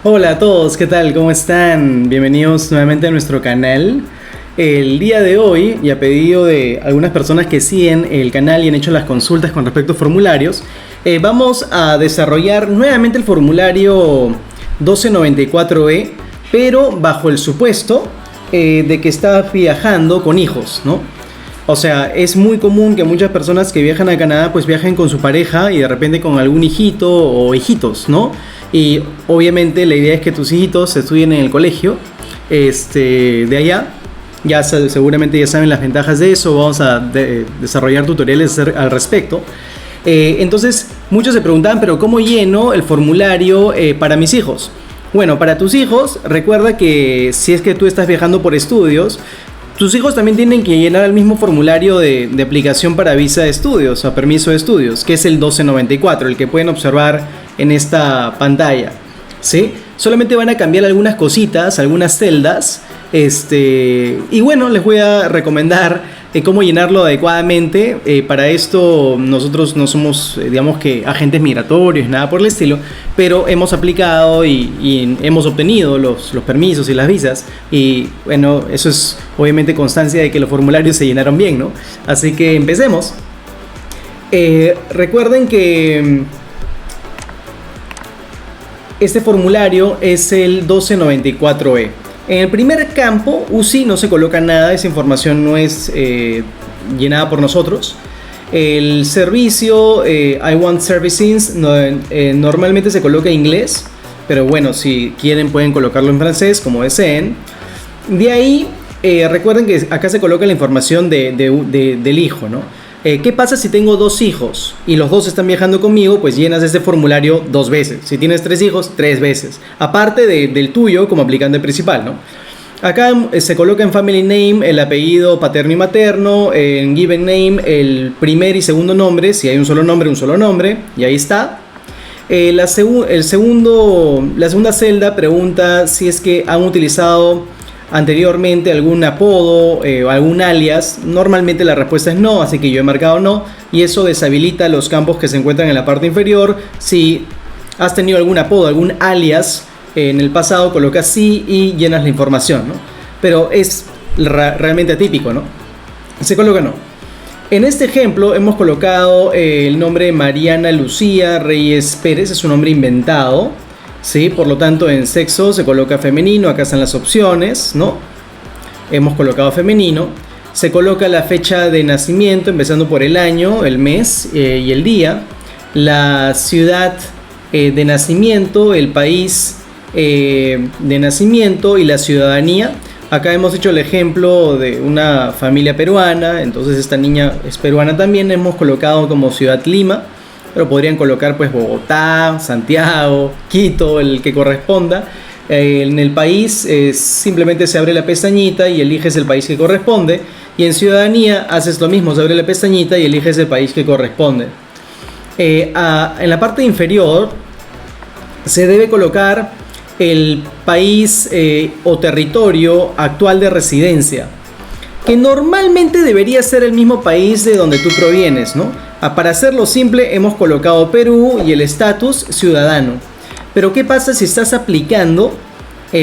Hola a todos, ¿qué tal? ¿Cómo están? Bienvenidos nuevamente a nuestro canal. El día de hoy, y a pedido de algunas personas que siguen el canal y han hecho las consultas con respecto a formularios, vamos a desarrollar nuevamente el formulario 1294E, pero bajo el supuesto de que estás viajando con hijos, ¿no? O sea, es muy común que muchas personas que viajan a Canadá pues viajen con su pareja y de repente con algún hijito o hijitos, ¿no? Y obviamente la idea es que tus hijitos estudien en el colegio de allá. Ya seguramente ya saben las ventajas de eso. Vamos a desarrollar tutoriales al respecto. Entonces muchos se preguntaban, pero ¿cómo lleno el formulario para mis hijos? Bueno, para tus hijos, recuerda que si es que tú estás viajando por estudios, tus hijos también tienen que llenar el mismo formulario de aplicación para visa de estudios o permiso de estudios, que es el 1294, el que pueden observar en esta pantalla, ¿sí? Solamente van a cambiar algunas cositas, algunas celdas, y bueno, les voy a recomendar cómo llenarlo adecuadamente. Para esto nosotros no somos, digamos que agentes migratorios, nada por el estilo, pero hemos aplicado y hemos obtenido los permisos y las visas, y bueno, eso es obviamente constancia de que los formularios se llenaron bien, ¿no? Así que empecemos. Recuerden que este formulario es el 1294E. En el primer campo, UCI, no se coloca nada, esa información no es llenada por nosotros. El servicio I want servicings normalmente se coloca en inglés, pero bueno, si quieren pueden colocarlo en francés como deseen. De ahí, recuerden que acá se coloca la información del hijo, ¿no? ¿Qué pasa si tengo dos hijos y los dos están viajando conmigo? Pues llenas este formulario 2 veces. Si tienes 3 hijos, 3 veces. Aparte del tuyo como aplicante principal, ¿no? Acá se coloca en Family Name el apellido paterno y materno, en Given Name el primer y segundo nombre, si hay un solo nombre, y ahí está. La segunda celda pregunta si es que han utilizado anteriormente algún apodo o algún alias. Normalmente la respuesta es no, así que yo he marcado no, y eso deshabilita los campos que se encuentran en la parte inferior. Si has tenido algún apodo, algún alias en el pasado, colocas sí y llenas la información, ¿no? Pero es realmente atípico, ¿no? Se coloca no. En este ejemplo hemos colocado el nombre Mariana Lucía Reyes Pérez, es un nombre inventado, ¿sí? Por lo tanto, en sexo se coloca femenino. Acá están las opciones, ¿no? Hemos colocado femenino. Se coloca la fecha de nacimiento, empezando por el año, el mes y el día. La ciudad de nacimiento, el país de nacimiento y la ciudadanía. Acá hemos hecho el ejemplo de una familia peruana, entonces esta niña es peruana también. Hemos colocado como ciudad Lima, pero podrían colocar pues Bogotá, Santiago, Quito, el que corresponda. En el país simplemente se abre la pestañita y eliges el país que corresponde. Y en ciudadanía haces lo mismo, se abre la pestañita y eliges el país que corresponde. En la parte inferior se debe colocar el país o territorio actual de residencia, que normalmente debería ser el mismo país de donde tú provienes, ¿no? Para hacerlo simple hemos colocado Perú y el estatus ciudadano. Pero ¿qué pasa si estás aplicando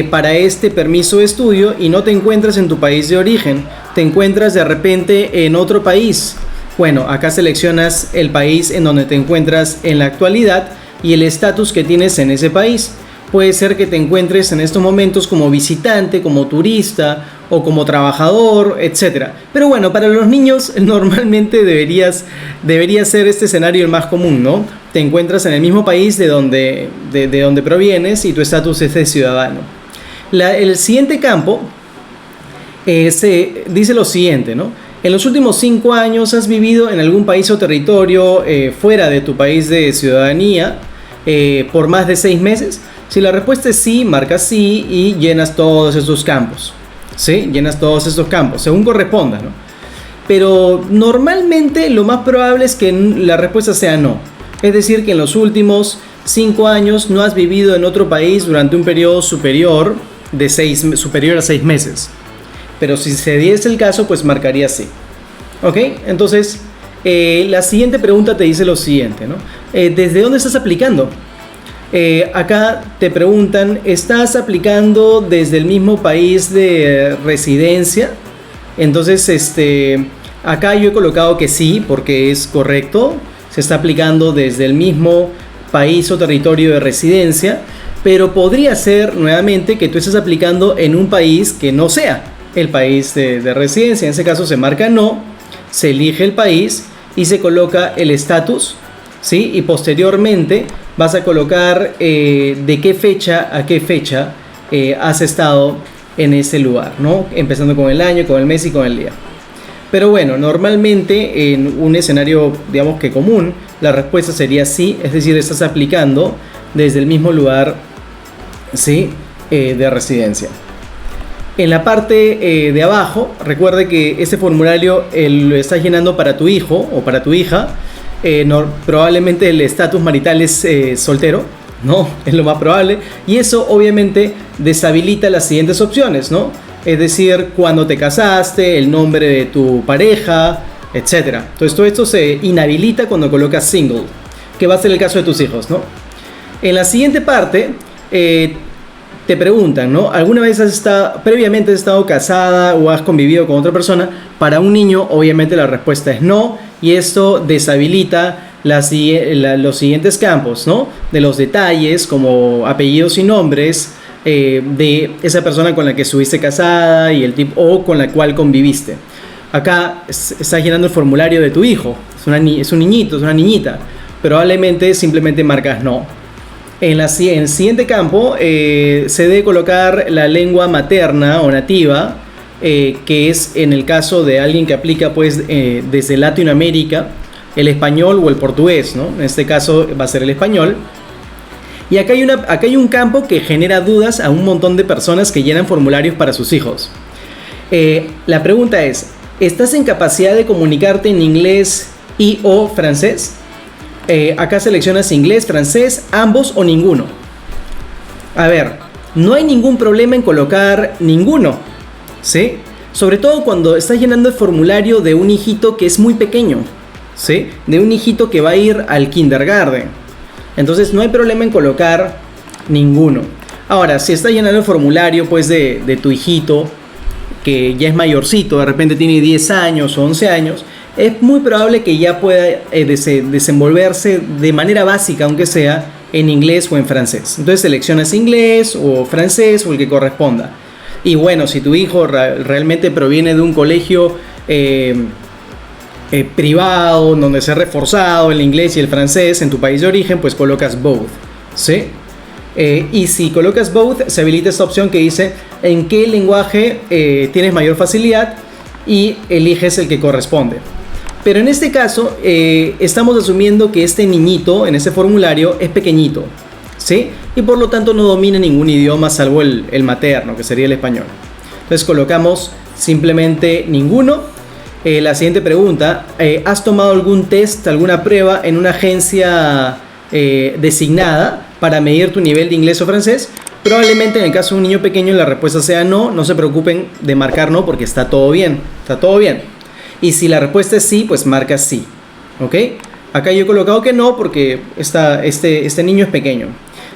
para este permiso de estudio y no te encuentras en tu país de origen? Te encuentras de repente en otro país. Bueno, acá seleccionas el país en donde te encuentras en la actualidad y el estatus que tienes en ese país. Puede ser que te encuentres en estos momentos como visitante, como turista o como trabajador, etc. Pero bueno, para los niños normalmente debería ser este escenario el más común, ¿no? Te encuentras en el mismo país de donde provienes y tu estatus es de ciudadano. El siguiente campo se dice lo siguiente, ¿no? En los últimos 5 años has vivido en algún país o territorio fuera de tu país de ciudadanía por más de 6 meses. Si la respuesta es sí, marcas sí y llenas todos estos campos. ¿Sí? Llenas todos estos campos, según corresponda, ¿no? Pero normalmente lo más probable es que la respuesta sea no. Es decir, que en los últimos 5 años no has vivido en otro país durante un periodo superior a 6 meses. Pero si se diese el caso, pues marcaría sí. ¿Ok? Entonces, la siguiente pregunta te dice lo siguiente, ¿no? ¿Desde dónde estás aplicando? Acá te preguntan, ¿estás aplicando desde el mismo país de residencia? Entonces, acá yo he colocado que sí, porque es correcto. Se está aplicando desde el mismo país o territorio de residencia, pero podría ser nuevamente que tú estés aplicando en un país que no sea el país de residencia. En ese caso se marca no, se elige el país y se coloca el estatus, ¿sí? Y posteriormente vas a colocar de qué fecha a qué fecha has estado en ese lugar, ¿no? Empezando con el año, con el mes y con el día. Pero bueno, normalmente en un escenario, digamos que común, la respuesta sería sí, es decir, estás aplicando desde el mismo lugar, ¿sí? De residencia. En la parte de abajo, recuerde que este formulario lo estás llenando para tu hijo o para tu hija. Probablemente el estatus marital es soltero, ¿no? Es lo más probable. Y eso obviamente deshabilita las siguientes opciones, ¿no? Es decir, cuando te casaste, el nombre de tu pareja, etc. Entonces todo esto se inhabilita cuando colocas single, que va a ser el caso de tus hijos, ¿no? En la siguiente parte te preguntan, ¿no? ¿Alguna vez previamente has estado casada o has convivido con otra persona? Para un niño, obviamente la respuesta es no, y esto deshabilita los siguientes campos, ¿no? De los detalles como apellidos y nombres de esa persona con la que estuviste casada y el tipo o con la cual conviviste. Acá estás llenando el formulario de tu hijo, es un niñito, es una niñita. Probablemente simplemente marcas no. En el siguiente campo se debe colocar la lengua materna o nativa, que es en el caso de alguien que aplica pues desde Latinoamérica, el español o el portugués, ¿no? En este caso va a ser el español. Y acá hay un campo que genera dudas a un montón de personas que llenan formularios para sus hijos. La pregunta es, ¿estás en capacidad de comunicarte en inglés y o francés? Acá seleccionas inglés, francés, ambos o ninguno. A ver, no hay ningún problema en colocar ninguno, ¿sí? Sobre todo cuando estás llenando el formulario de un hijito que es muy pequeño, ¿sí? De un hijito que va a ir al kindergarten. Entonces no hay problema en colocar ninguno. Ahora, si estás llenando el formulario pues de tu hijito, que ya es mayorcito, de repente tiene 10 años o 11 años, es muy probable que ya pueda desenvolverse de manera básica, aunque sea en inglés o en francés. Entonces seleccionas inglés o francés o el que corresponda. Y bueno, si tu hijo realmente proviene de un colegio privado, donde se ha reforzado el inglés y el francés en tu país de origen, pues colocas both, ¿sí? Y si colocas both, se habilita esta opción que dice en qué lenguaje tienes mayor facilidad y eliges el que corresponde. Pero en este caso estamos asumiendo que este niñito en este formulario es pequeñito, ¿sí? Y por lo tanto no domina ningún idioma salvo el materno, que sería el español. Entonces colocamos simplemente ninguno. La siguiente pregunta, ¿has tomado algún test, alguna prueba en una agencia designada para medir tu nivel de inglés o francés? Probablemente en el caso de un niño pequeño la respuesta sea no. No se preocupen de marcar no porque está todo bien, está todo bien. Y si la respuesta es sí, pues marca sí, ¿ok? Acá yo he colocado que no porque este niño es pequeño.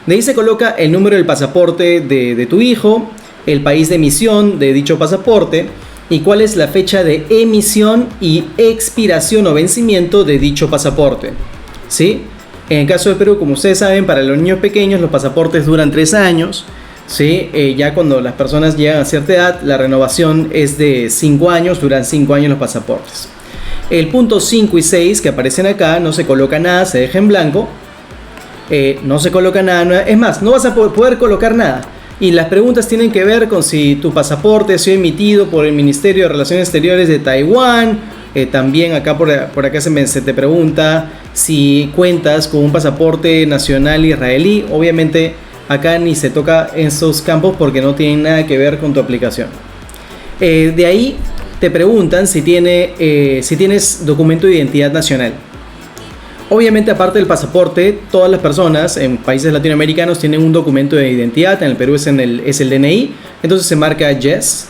De ahí se coloca el número del pasaporte de tu hijo, el país de emisión de dicho pasaporte y cuál es la fecha de emisión y expiración o vencimiento de dicho pasaporte, ¿sí? En el caso de Perú, como ustedes saben, para los niños pequeños los pasaportes duran 3 años, ¿sí? Ya cuando las personas llegan a cierta edad, la renovación es de 5 años, duran 5 años los pasaportes. El punto 5 y 6 que aparecen acá, no se coloca nada, se deja en blanco, no se coloca nada, es más, no vas a poder colocar nada. Y las preguntas tienen que ver con si tu pasaporte ha sido emitido por el Ministerio de Relaciones Exteriores de Taiwán. También acá por acá se te pregunta si cuentas con un pasaporte nacional israelí. Obviamente acá ni se toca en esos campos porque no tienen nada que ver con tu aplicación. De ahí te preguntan si tienes documento de identidad nacional. Obviamente, aparte del pasaporte, todas las personas en países latinoamericanos tienen un documento de identidad. En el Perú es el DNI. Entonces se marca yes.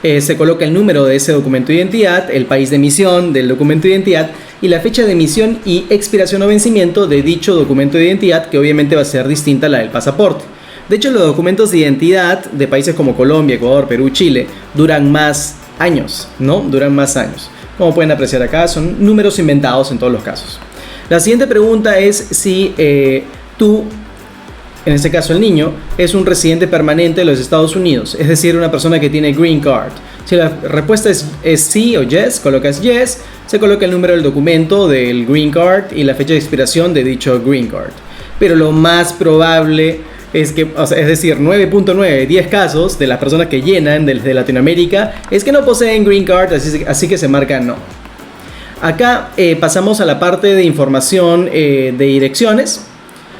Se coloca el número de ese documento de identidad, el país de emisión del documento de identidad y la fecha de emisión y expiración o vencimiento de dicho documento de identidad, que obviamente va a ser distinta a la del pasaporte. De hecho, los documentos de identidad de países como Colombia, Ecuador, Perú, Chile duran más años, ¿no? Duran más años. Como pueden apreciar acá, son números inventados en todos los casos. La siguiente pregunta es si tú, en este caso el niño, es un residente permanente de los Estados Unidos, es decir, una persona que tiene green card. Si la respuesta es sí o yes, colocas yes, se coloca el número del documento del green card y la fecha de expiración de dicho green card. Pero lo más probable es que, o sea, es decir, 9.9, 10 casos de las personas que llenan desde Latinoamérica es que no poseen green card, así que se marca no. Acá pasamos a la parte de información de direcciones.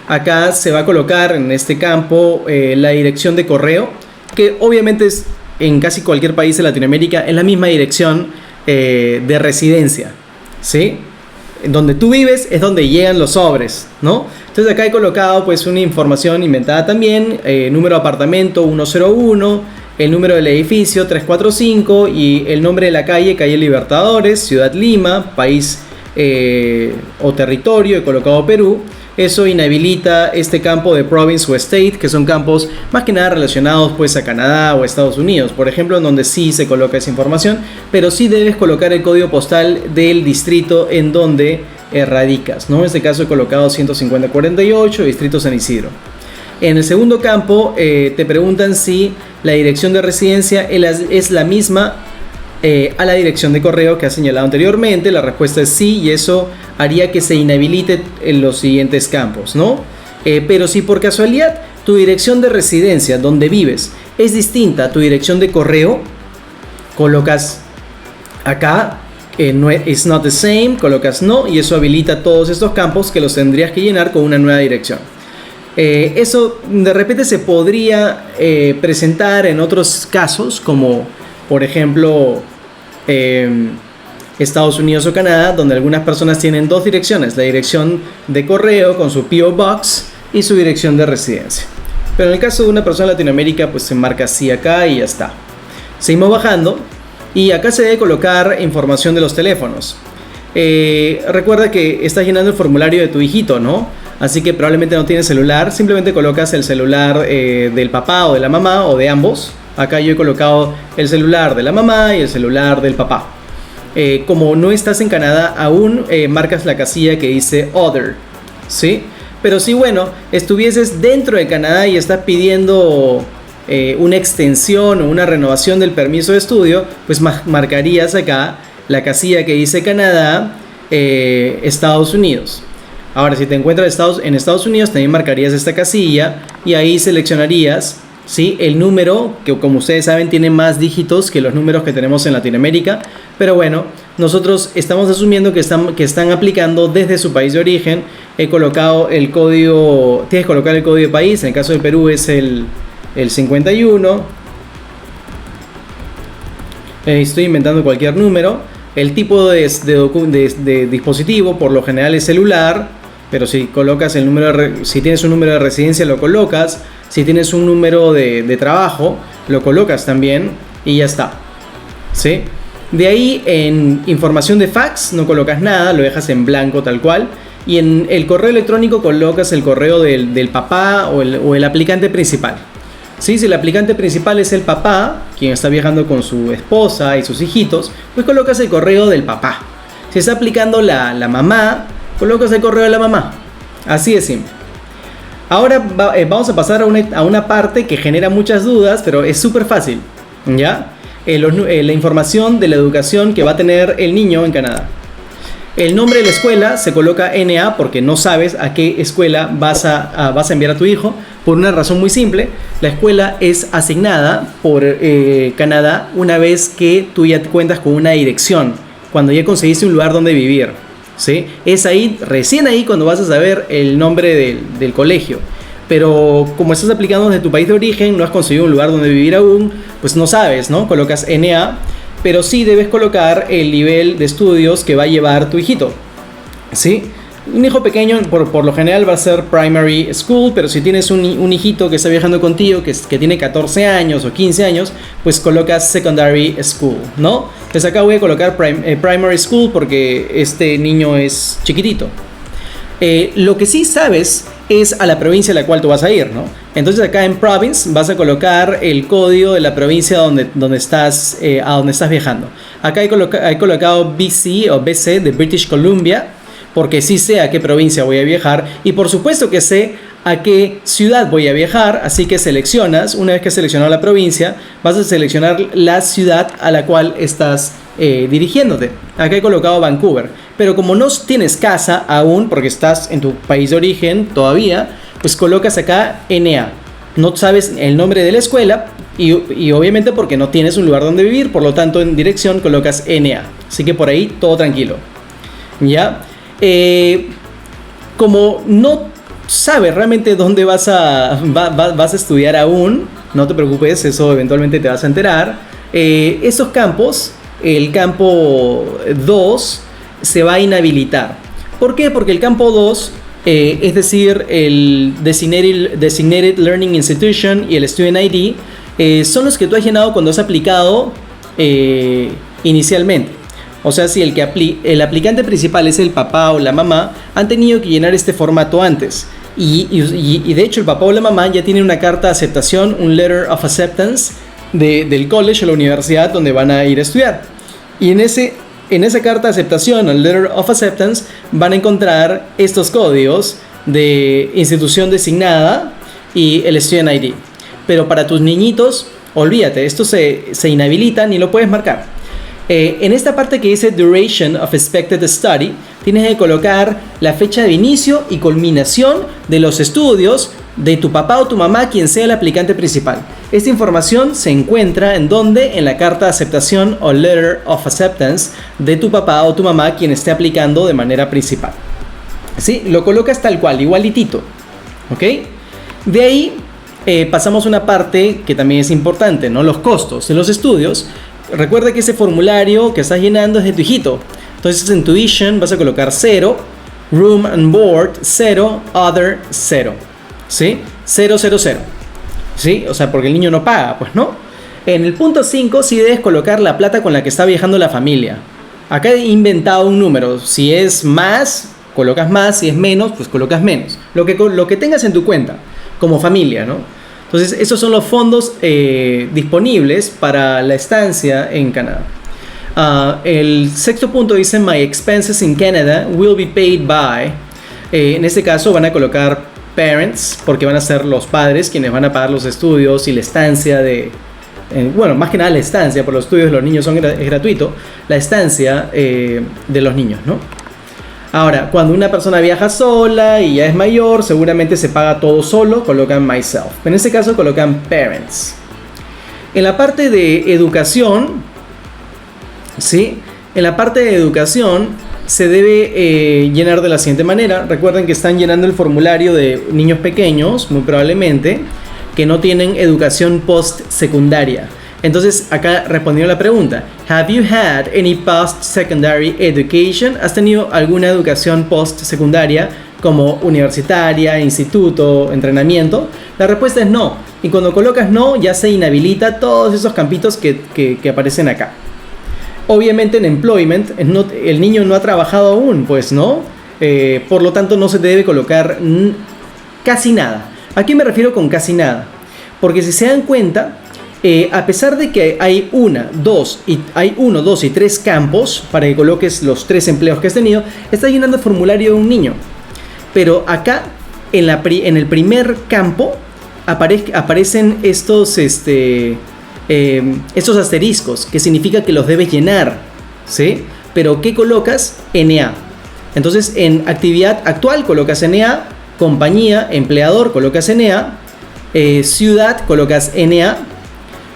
Acá se va a colocar en este campo la dirección de correo, que obviamente es en casi cualquier país de Latinoamérica es la misma dirección de residencia, ¿sí? Donde tú vives es donde llegan los sobres, ¿no? Entonces acá he colocado pues una información inventada también, número de apartamento 101, el número del edificio 345 y el nombre de la calle, calle Libertadores, Ciudad Lima, país o territorio, he colocado Perú. Eso inhabilita este campo de province o state, que son campos más que nada relacionados pues a Canadá o Estados Unidos, por ejemplo, en donde sí se coloca esa información, pero sí debes colocar el código postal del distrito en donde radicas, ¿no? En este caso he colocado 15048, distrito San Isidro. En el segundo campo te preguntan si la dirección de residencia es la misma a la dirección de correo que has señalado anteriormente. La respuesta es sí, y eso haría que se inhabilite en los siguientes campos, ¿no? Pero si por casualidad tu dirección de residencia donde vives es distinta a tu dirección de correo, colocas acá no, it's not the same, colocas no, y eso habilita todos estos campos que los tendrías que llenar con una nueva dirección. Eso de repente se podría presentar en otros casos, como por ejemplo Estados Unidos o Canadá, donde algunas personas tienen dos direcciones: la dirección de correo con su P.O. Box y su dirección de residencia. Pero en el caso de una persona de Latinoamérica, pues se marca así acá y ya está. Seguimos bajando y acá se debe colocar información de los teléfonos. Recuerda que estás llenando el formulario de tu hijito, ¿no? Así que probablemente no tienes celular, simplemente colocas el celular del papá o de la mamá o de ambos. Acá yo he colocado el celular de la mamá y el celular del papá. Como no estás en Canadá aún, marcas la casilla que dice Other, ¿sí? Pero si, bueno, estuvieses dentro de Canadá y estás pidiendo una extensión o una renovación del permiso de estudio, pues marcarías acá la casilla que dice Canadá, Estados Unidos. Ahora, si te encuentras en Estados Unidos, también marcarías esta casilla y ahí seleccionarías, ¿sí?, el número, que como ustedes saben tiene más dígitos que los números que tenemos en Latinoamérica. Pero bueno, nosotros estamos asumiendo que están aplicando desde su país de origen. He colocado el código, tienes que colocar el código de país, en el caso de Perú es el 51. Estoy inventando cualquier número. El tipo de dispositivo por lo general es celular, pero si colocas el número si tienes un número de residencia lo colocas, si tienes un número de trabajo lo colocas también y ya está, ¿sí? De ahí en información de fax no colocas nada, lo dejas en blanco tal cual, y en el correo electrónico colocas el correo del papá o el aplicante principal. ¿Sí? Si el aplicante principal es el papá, quien está viajando con su esposa y sus hijitos, pues colocas el correo del papá. Si está aplicando la mamá, colocas el correo de la mamá. Así de simple. Ahora vamos a pasar a una parte que genera muchas dudas, pero es súper fácil, ¿ya? La información de la educación que va a tener el niño en Canadá. El nombre de la escuela se coloca NA porque no sabes a qué escuela vas a enviar a tu hijo, por una razón muy simple. La escuela es asignada por Canadá una vez que tú ya cuentas con una dirección, cuando ya conseguiste un lugar donde vivir, ¿sí? Es ahí, recién ahí, cuando vas a saber el nombre del colegio. Pero como estás aplicando desde tu país de origen, no has conseguido un lugar donde vivir aún, pues no sabes, ¿no? Colocas NA, pero sí debes colocar el nivel de estudios que va a llevar tu hijito, ¿sí? Un hijo pequeño por lo general va a ser primary school, pero si tienes un hijito que está viajando contigo, que tiene 14 años o 15 años, pues colocas secondary school, ¿no? Entonces acá voy a colocar primary school porque este niño es chiquitito. Lo que sí sabes es a la provincia a la cual tú vas a ir, ¿no? Entonces acá en province vas a colocar el código de la provincia a donde estás viajando. Acá he colocado BC o BC de British Columbia, porque sí sé a qué provincia voy a viajar y por supuesto que sé a qué ciudad voy a viajar, así que seleccionas, una vez que has seleccionado la provincia, vas a seleccionar la ciudad a la cual estás dirigiéndote. Acá he colocado Vancouver, pero como no tienes casa aún, porque estás en tu país de origen todavía, pues colocas acá NA. No sabes el nombre de la escuela y obviamente porque no tienes un lugar donde vivir, por lo tanto en dirección colocas NA. Así que por ahí todo tranquilo. ¿Ya? Como no sabes realmente dónde vas a estudiar aún, no te preocupes, eso eventualmente te vas a enterar. Estos campos, el campo 2 se va a inhabilitar. ¿Por qué? Porque el campo 2, es decir, el Designated Learning Institution y el Student ID, son los que tú has llenado cuando has aplicado inicialmente. O sea, si el aplicante principal es el papá o la mamá, han tenido que llenar este formato antes. Y de hecho el papá o la mamá ya tienen una carta de aceptación, un letter of acceptance del college o la universidad donde van a ir a estudiar. Y en esa carta de aceptación, el letter of acceptance, van a encontrar estos códigos de institución designada y el student ID. Pero para tus niñitos, olvídate, esto se inhabilita, ni lo puedes marcar. En esta parte que dice Duration of Expected Study, tienes que colocar la fecha de inicio y culminación de los estudios de tu papá o tu mamá, quien sea el aplicante principal. Esta información se encuentra en la carta de aceptación o Letter of Acceptance de tu papá o tu mamá, quien esté aplicando de manera principal. ¿Sí? Lo colocas tal cual, igualitito. ¿Ok? De ahí pasamos a una parte que también es importante, ¿no? Los costos de los estudios. Recuerda que ese formulario que estás llenando es de tu hijito. Entonces en tuition vas a colocar 0, room and board 0, other 0. ¿Sí? 0, 0, 0. ¿Sí? O sea, porque el niño no paga, pues, ¿no? En el punto 5 sí debes colocar la plata con la que está viajando la familia. Acá he inventado un número. Si es más, colocas más. Si es menos, pues colocas menos. Lo que tengas en tu cuenta, como familia, ¿no? Entonces, esos son los fondos disponibles para la estancia en Canadá. El sexto punto dice, My expenses in Canada will be paid by. En este caso van a colocar parents, porque van a ser los padres quienes van a pagar los estudios y la estancia bueno, más que nada la estancia, por los estudios de los niños es gratuito, la estancia de los niños, ¿no? Ahora, cuando una persona viaja sola y ya es mayor, seguramente se paga todo solo, colocan myself. En este caso colocan parents. En la parte de educación, ¿sí? En la parte de educación se debe llenar de la siguiente manera. Recuerden que están llenando el formulario de niños pequeños, muy probablemente, que no tienen educación post-secundaria. Entonces, acá respondiendo la pregunta, ¿Have you had any post-secondary education? ¿Has tenido alguna educación post-secundaria como universitaria, instituto, entrenamiento? La respuesta es no. Y cuando colocas no, ya se inhabilita todos esos campitos que aparecen acá. Obviamente en employment, el niño no ha trabajado aún, pues, ¿no? Por lo tanto, no se debe colocar casi nada. ¿A qué me refiero con casi nada? Porque si se dan cuenta, a pesar de que hay 1, 2 y 3 campos para que coloques los 3 empleos que has tenido, estás llenando el formulario de un niño. Pero acá, en el primer campo, aparecen estos asteriscos, que significa que los debes llenar, ¿sí? Pero ¿qué colocas? NA. Entonces, en actividad actual colocas NA, compañía, empleador, colocas NA, ciudad, colocas NA.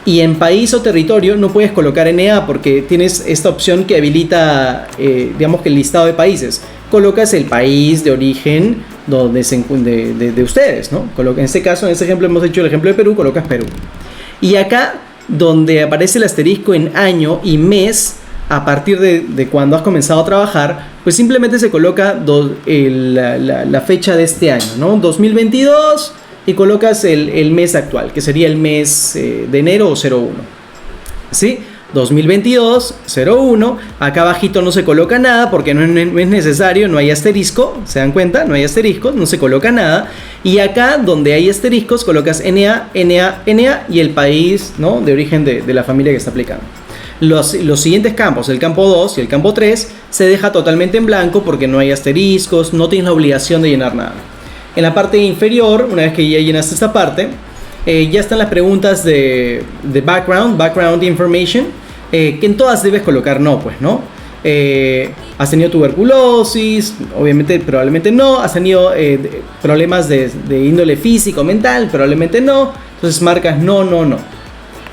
Y en país o territorio no puedes colocar NA porque tienes esta opción que habilita, digamos que el listado de países. Colocas el país de origen de ustedes, ¿no? En este caso, en este ejemplo hemos hecho el ejemplo de Perú, colocas Perú. Y acá, donde aparece el asterisco en año y mes, a partir de cuando has comenzado a trabajar, pues simplemente se coloca la fecha de este año, ¿no? 2022, y colocas el mes actual, que sería el mes de enero o 01. ¿Sí? 2022, 01, acá abajito no se coloca nada porque no es necesario, no hay asterisco, ¿se dan cuenta? No hay asteriscos, no se coloca nada. Y acá donde hay asteriscos colocas NA, NA, NA y el país, ¿no?, de origen de la familia que está aplicando. Los siguientes campos, el campo 2 y el campo 3, se deja totalmente en blanco porque no hay asteriscos, no tienes la obligación de llenar nada. En la parte inferior, una vez que ya llenaste esta parte, ya están las preguntas de background information, que en todas debes colocar no, pues, ¿no? ¿Has tenido tuberculosis? Obviamente, probablemente no. ¿Has tenido problemas de índole físico, mental? Probablemente no. Entonces marcas no, no, no.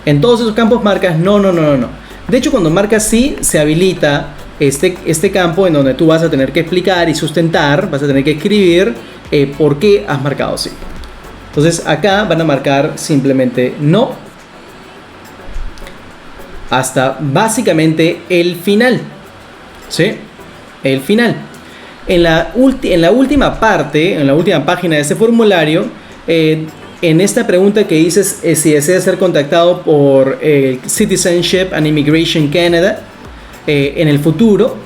En todos esos campos marcas no, no, no, no, no. De hecho, cuando marcas sí, se habilita este campo en donde tú vas a tener que explicar y sustentar, vas a tener que escribir por qué has marcado sí. Entonces acá van a marcar simplemente no hasta básicamente el final, ¿sí? El final. En la última parte, en la última página de este formulario, en esta pregunta que dices si deseas ser contactado por Citizenship and Immigration Canada en el futuro,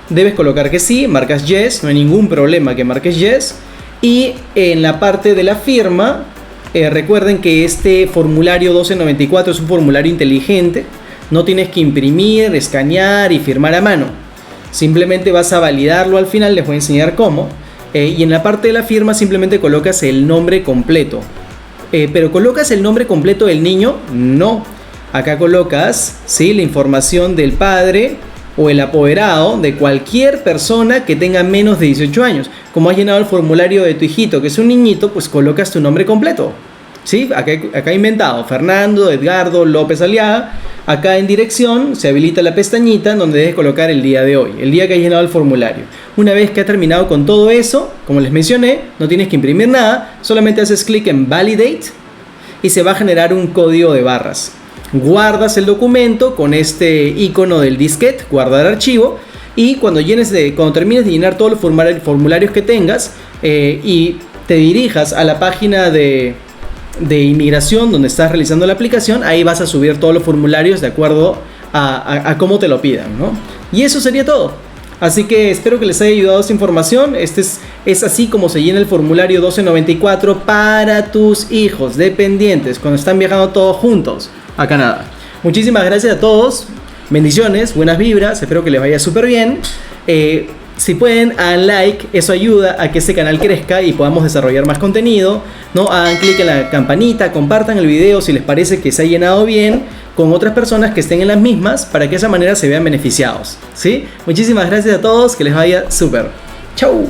debes colocar que sí, marcas yes, no hay ningún problema que marques yes. Y en la parte de la firma, recuerden que este formulario 1294 es un formulario inteligente. No tienes que imprimir, escanear y firmar a mano. Simplemente vas a validarlo al final, les voy a enseñar cómo. Y en la parte de la firma simplemente colocas el nombre completo. Pero ¿colocas el nombre completo del niño? No. Acá colocas, ¿sí?, la información del padre o el apoderado de cualquier persona que tenga menos de 18 años. Como has llenado el formulario de tu hijito, que es un niñito, pues colocas tu nombre completo. ¿Sí? Acá he inventado Fernando, Edgardo, López Aliaga. Acá en dirección se habilita la pestañita en donde debes colocar el día de hoy, el día que has llenado el formulario. Una vez que has terminado con todo eso, como les mencioné, no tienes que imprimir nada, solamente haces clic en Validate y se va a generar un código de barras. Guardas el documento con este icono del disquete, guardar archivo, y cuando termines de llenar todos los formularios que tengas y te dirijas a la página de inmigración donde estás realizando la aplicación, ahí vas a subir todos los formularios de acuerdo a cómo te lo pidan, ¿no? Y eso sería todo. Así que espero que les haya ayudado esta información. Es así como se llena el formulario 1294 para tus hijos dependientes cuando están viajando todos juntos a Canadá. Muchísimas gracias a todos. Bendiciones, buenas vibras. Espero que les vaya súper bien. Si pueden, hagan like, eso ayuda a que este canal crezca y podamos desarrollar más contenido, ¿no? Hagan clic en la campanita, compartan el video si les parece que se ha llenado bien con otras personas que estén en las mismas para que de esa manera se vean beneficiados, ¿sí? Muchísimas gracias a todos, que les vaya súper. ¡Chau!